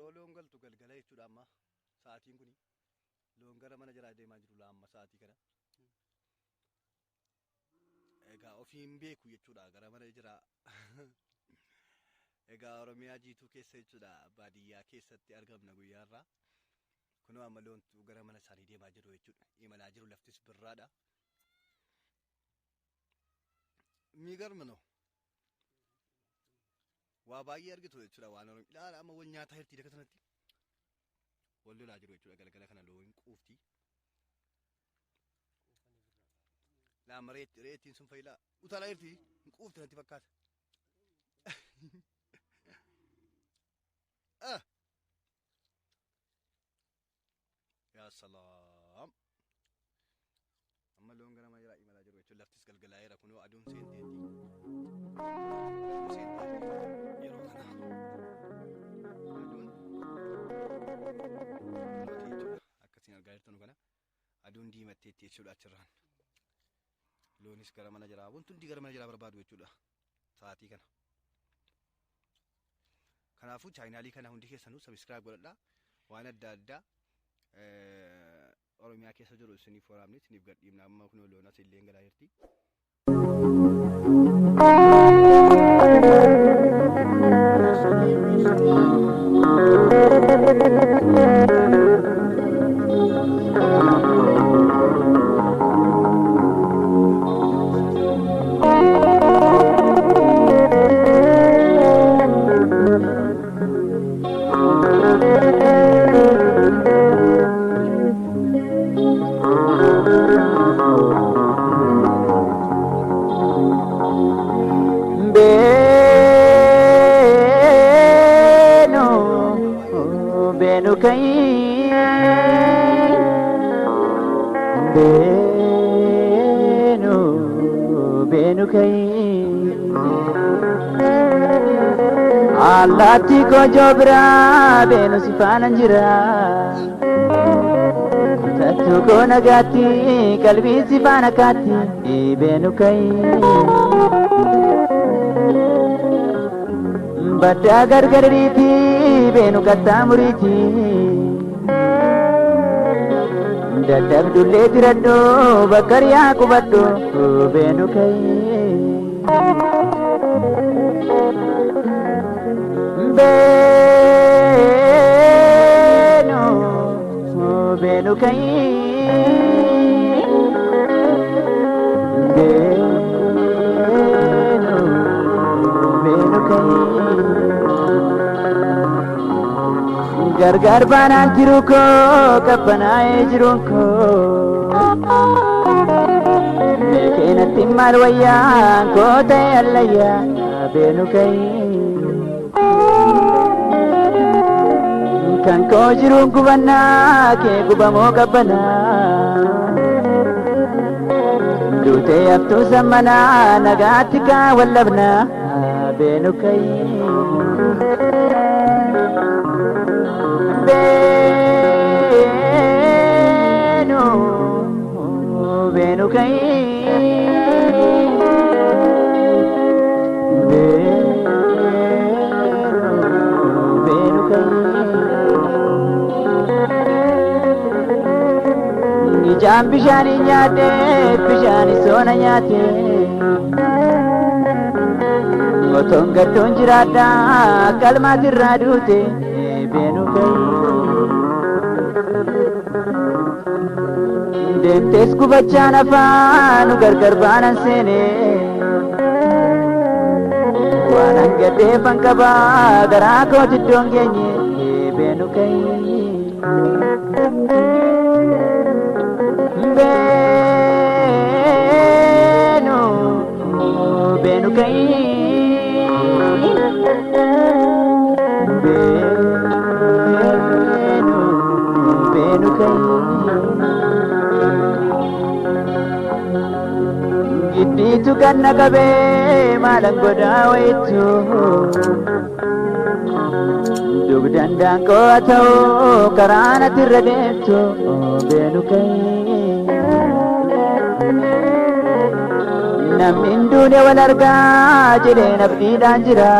yeroo loon galtu galgala jechuudha amma sa'aatiin kuni loon gara mana jalaa deemaa jiru amma sa'aatii kana. Egaa ofiin beeku jechuudha gara mana jira. Egaa Oromiyaa jiituu keessa jechuudha baadiyyaa keessatti argamna guyyaarraa. Kunoo amma loontu gara mana isaanii deemaa jiru jechuudha. Imalaa jiru laftis birraadha. Miigarmanoo. Waa baay'ee argitu jechuudha waan Oromoo. Ilaala amma wal nyaataa jirti dakka sanatti. Wal lolaa jiru jechuudha galgala kana loon quufti. Lama reetiin sun fayyilaa. Utaalaa jirti quufti natti fakkaata. Yaa salaam. Amma loon gara mana jiraa imalaa jiru jechuudha laftis galgalaa jira kunoo aduun seenteetti. Yeroo kana aduun akkasiin argaa jirtan kana aduun diimatteetti jechuudha achirraan. Loonis gara mana jiraa wanti hundi gara mana jiraa barbaadu jechuudha sa'aatii kana. Kanaafuu chaayinaalii kana hundi keessanuu sabiskiraayib godhadhaa waan adda addaa Oromiyaa keessa jiru isiniif waraabne isiniif gadhiifna amma kunoo loon as illee galaa jirti. Allaatti kojoo biraa beenu si faana jira. Tattu koo nagaatti qalbii si faana kaatti beenu kayi. Baddaa gargariiti beenu kattaa muriiti. Daddabdullee tiradhoo bakkariyaa qubadhoo beenu kayi. Beenu kayi. Beenu kayi. Gargar baanaan jiru koo qabbanaa'ee jiruun koo. Meekeenatti maal wayyaan koo ta'e allayyaa beenu kayi. Kan koo jiruun gubannaa kee gubamoo qabbanaa. Duutee haftuu sammanaa nagaatti kaa wallabnaa beenu kayi. Beenu kayi. Ijaan bishaanii nyaate bishaani soona nyaate. Otoon gaddoon jiraadhaa qalmaatirraa duute beenu kayi. Deemtees gubachaan afaan gargar baanan seene. Waan hangadheeffan qabaa garaa kooti iddoon geenye beenu kayi. Beenu kayi. Beenu kayi. Giddiitu ganna qabee maalan godhaa wayitu. Dugdandaan koo haa ta'u karaa natti irra deemtu beenu kayi. Namni hin duune wal argaa jedheen abdiidhaan jira.